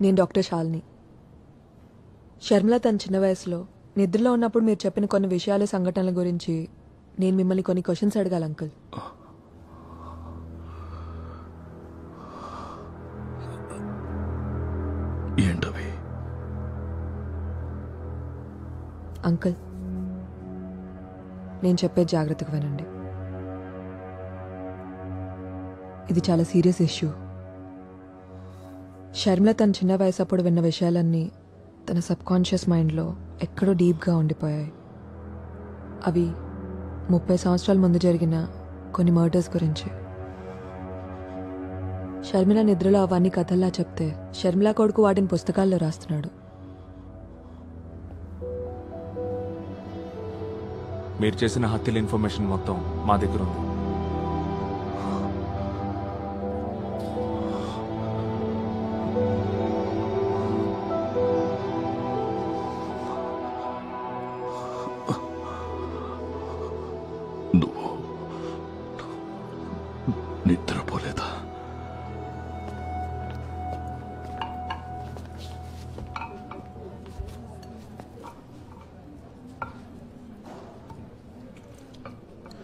నేను డాక్టర్ శాలిని. షర్మిల తన చిన్న వయసులో నిద్రలో ఉన్నప్పుడు మీరు చెప్పిన కొన్ని విషయాలు సంఘటనల గురించి నేను మిమ్మల్ని కొన్ని క్వశ్చన్స్ అడగాలి అంకుల్. ఏంటవి? అంకుల్, నేను చెప్పేది జాగ్రత్తగా వినండి. ఇది చాలా సీరియస్ ఇష్యూ. షర్మిల తన చిన్న వయసు అప్పుడు విన్న విషయాలన్నీ తన సబ్కాన్షియస్ మైండ్లో ఎక్కడో డీప్గా ఉండిపోయాయి. అవి 30 సంవత్సరాల ముందు జరిగిన కొన్ని మర్డర్స్ గురించి. షర్మిల నిద్రలో అవన్నీ కథల్లా చెప్తే షర్మిల కొడుకు వాటిని పుస్తకాల్లో రాస్తున్నాడు. మీరు చేసిన హత్యల ఇన్ఫర్మేషన్ మొత్తం మా దగ్గర ఉంది. నువ్వు నిద్రపోలేదా?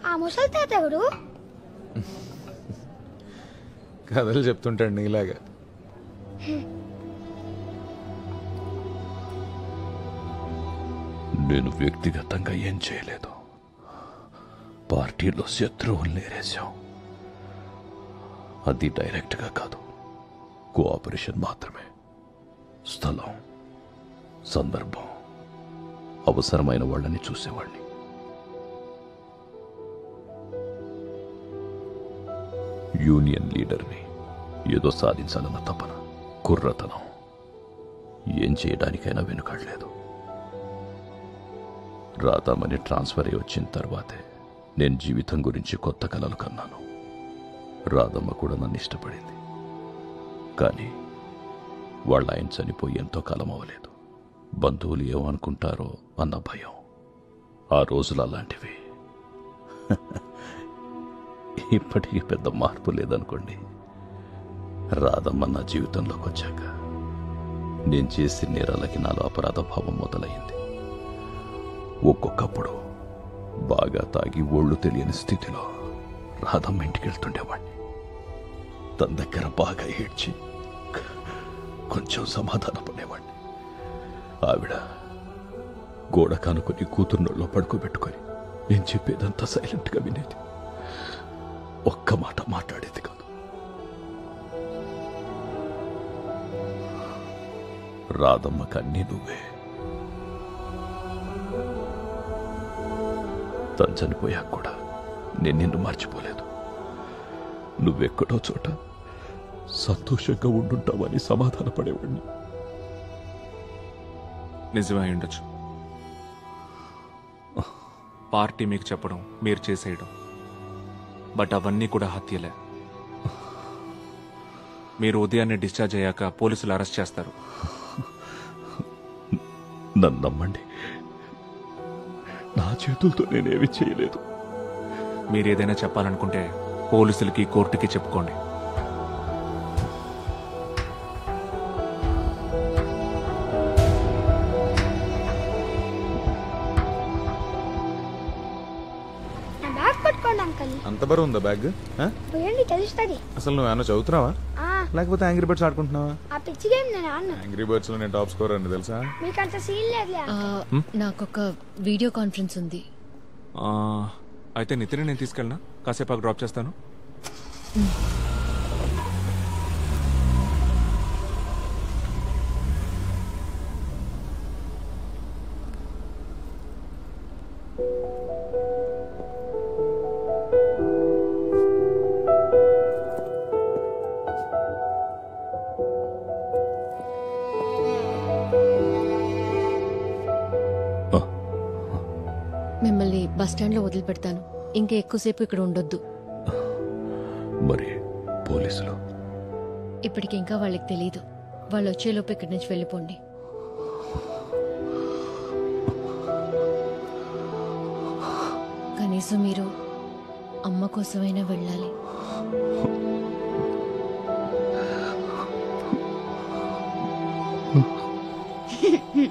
ఆ ముసలి తాత ఎవరు? కథలు చెప్తుంటాడు నీలాగా. నేను వ్యక్తిగతంగా ఏం చేయలేదు. పార్టీలో శత్రువుల్ని ఏరేశాం. అది డైరెక్ట్గా కాదు, కోఆపరేషన్ మాత్రమే. స్థలం, సందర్భం, అవసరమైన వాళ్ళని చూసేవాడిని. యూనియన్ లీడర్ని, ఏదో సాధించాలన్న తపన, కుర్రతనం, ఏం చేయడానికైనా వెనుకాడలేదు. రాధామణి ట్రాన్స్ఫర్ అయి వచ్చిన తర్వాతే నేను జీవితం గురించి కొత్త కలలు కన్నాను. రాధమ్మ కూడా నన్ను ఇష్టపడింది. కానీ వాళ్ళ ఆయన చనిపోయి ఎంతో కాలం అవ్వలేదు. బంధువులు ఏమనుకుంటారో అన్న భయం. ఆ రోజులు అలాంటివి. ఇప్పటికీ పెద్ద మార్పు లేదనుకోండి. రాధమ్మ నా జీవితంలోకి వచ్చాక నేను చేసిన నేరాలకి నాలో అపరాధ భావం మొదలైంది. ఒక్కొక్కప్పుడు బాగా తాగి ఒళ్ళు తెలియని స్థితిలో రాధమ్మ ఇంటికి వెళ్తుండేవాడిని. తన దగ్గర బాగా ఏడ్చి కొంచెం సమాధాన పడేవాడిని. ఆవిడ గోడ కానుకొని కూతుర్నోళ్ళలో పడుకోబెట్టుకొని నేను చెప్పేదంతా సైలెంట్గా వినేది. ఒక్క మాట మాట్లాడేది కాదు. రాధమ్మకి అన్నీ నువ్వే. తను చనిపోయాక కూడా నేను నిన్ను మర్చిపోలేదు. నువ్వెక్కడో చోట సంతోషంగా ఉండుంటావని సమాధాన పడేవాడిని. నిజమే ఉండొచ్చు. పార్టీ మీకు చెప్పడం, మీరు చేసేయడం, బట్ అవన్నీ కూడా హత్యలే. మీరు ఉదయాన్నే డిశ్చార్జ్ అయ్యాక పోలీసులు అరెస్ట్ చేస్తారు. నన్ను నమ్మండి, నా చేతులతో నేనేమి చేయలేదు. మీరు ఏదైనా చెప్పాలనుకుంటే పోలీసులకి, కోర్టుకి చెప్పుకోండి. అంత బరువు ఉందా బ్యాగ్? తెలుస్తుంది. అసలు నువ్వు ఏమన్నా చదువుతున్నావా లేకపోతే యాంగ్రీ బర్డ్స్ ఆడుకుంటున్నావా? ఆ పిచ్చి గేమ్ నేను ఆడను. యాంగ్రీ బర్డ్స్ లో నేను టాప్ స్కోర్ అని తెలుసా? మీకు అంత సీన్ లేదు. నాకొక వీడియో కాన్ఫరెన్స్ ఉంది. అయితే నితిన్ నేను తీసుకెళ్ళనా? కాసేపు డ్రాప్ చేస్తాను. మిమ్మల్ని బస్ స్టాండ్ లో వదిలిపెడతాను. ఇంకా ఎక్కువసేపు ఇక్కడ ఉండొద్దు. మరి పోలీసులు? ఇప్పటికి ఇంకా వాళ్ళకి తెలీదు. వాళ్ళు వచ్చేలోపు ఇక్కడి నుంచి వెళ్ళిపోండి. కనీసం మీరు అమ్మ కోసమైనా వెళ్ళాలి. హలో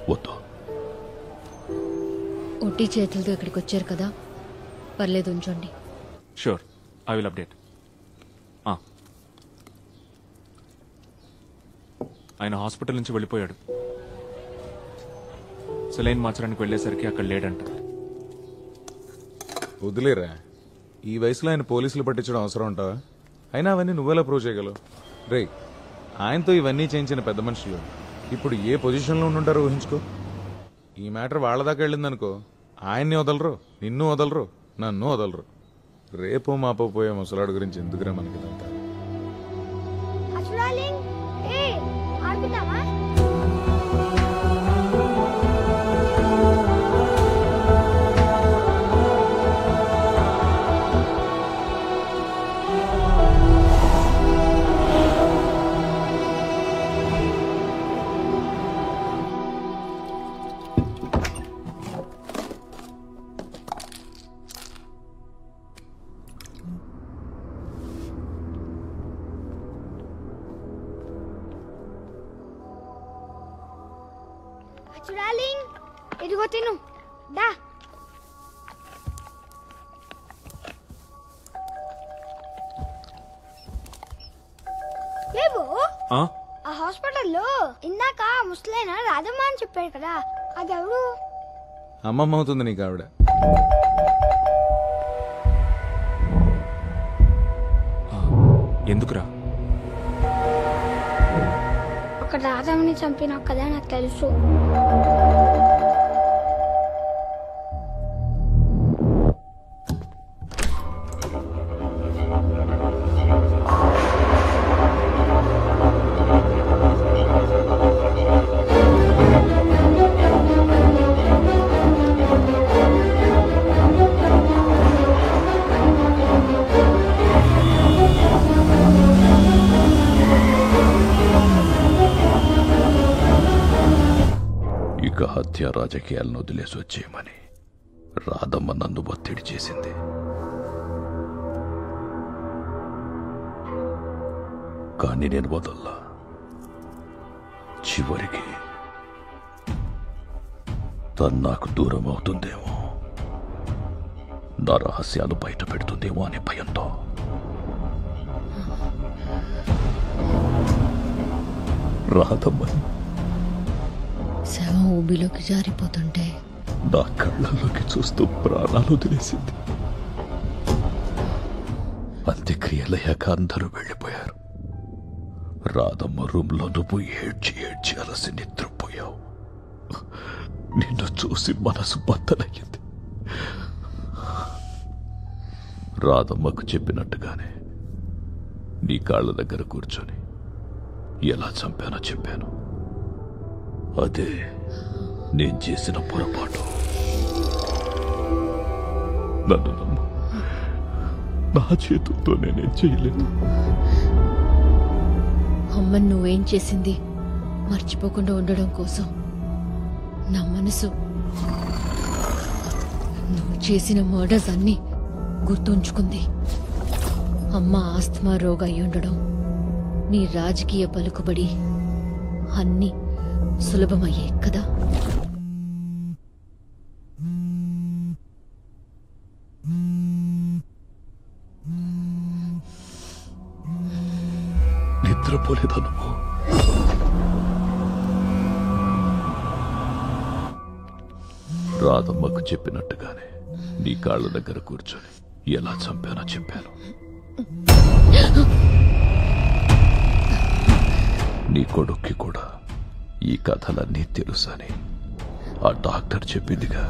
వద్దు. ఒట్టి చేతులతో ఇక్కడికి వచ్చారు కదా, పర్లేదు ఉంచండి. Sure, I will update. ఆయన హాస్పిటల్ నుంచి వెళ్ళిపోయాడు. సెలైన్ మార్చడానికి వెళ్ళేసరికి అక్కడ లేడంట. వదిలేరా, ఈ వయసులో ఆయన పోలీసులు పట్టించడం అవసరం ఉంటావా? అయినా అవన్నీ నువ్వెలా ప్రూవ్ చేయగలవు? రే, ఆయనతో ఇవన్నీ చేయించిన పెద్ద మనుషులు ఇప్పుడు ఏ పొజిషన్లో ఉండుంటారో ఊహించుకో. ఈ మ్యాటర్ వాళ్ళ దాకా వెళ్ళిందనుకో, ఆయన్ని వదలరు, నిన్ను వదలరు, నన్ను వదలరు. రేపో మాపో పోయే ముసలాడు గురించి ఎందుకురా మనకి ఇదంతా? డార్లింగ్, ఏ ఆడుకుందామా? డార్లింగ్, ఇదిగో తిను, దా. లేవు ఆ? ఆ హాస్పిటల్లో ఇందాక ముసలైన రాధమ్మ అని చెప్పాడు కదా, అది ఎవరు? అమ్మమ్మ అవుతుంది నీకు ఆవిడ. ఎందుకురా? ఒక రాధమ్మని చంపినావు కదా, నాకు తెలుసు. ఇక హత్య రాజకీయాలను వదిలేసి వచ్చేయమని రాధమ్మ నన్ను ఒత్తిడి చేసింది. కానీ నేను వదల్లా. చివరికి తను నాకు దూరం అవుతుందేమో, నా రహస్యాలు బయట పెడుతుందేమో అనే భయంతో రాధమ్మని శవం ఊబిలోకి జారిపోతుంటే నా కళ్ళల్లోకి చూస్తూ ప్రాణాలు వదిలేసింది. అంత్యక్రియలయ్యాక అందరూ వెళ్ళిపోయారు. రాధమ్మ రూమ్లో నువ్వు ఏడ్చి ఏడ్చి అలసి నిద్రపోయావు. నిన్ను చూసి మనసు బద్దలయ్యింది. రాధమ్మకు చెప్పినట్టుగానే నీ కాళ్ళ దగ్గర కూర్చొని ఎలా చంపానో చెప్పాను. అదే నేను చేసిన పొరపాటు. నన్ను నమ్ము, నా చేతులతో నేనేం చేయలేదు. అమ్మని నువ్వేం చేసింది మర్చిపోకుండా ఉండడం కోసం నా మనసు నువ్వు చేసిన మర్డర్స్ అన్నీ గుర్తుంచుకుంది. అమ్మ ఆస్తమా రోగ అయి ఉండడం, నీ రాజకీయ పలుకుబడి అన్నీ సులభమయ్యే కదా. నిద్రపోలేదా నువ్వు? రాధమ్మకు చెప్పినట్టుగానే నీ కాళ్ళ దగ్గర కూర్చొని ఎలా చంపానో చెప్పాను. నీ కొడుక్కి కూడా ఈ కథలన్నీ తెలుసని ఆ డాక్టర్ చెప్పిందిగా.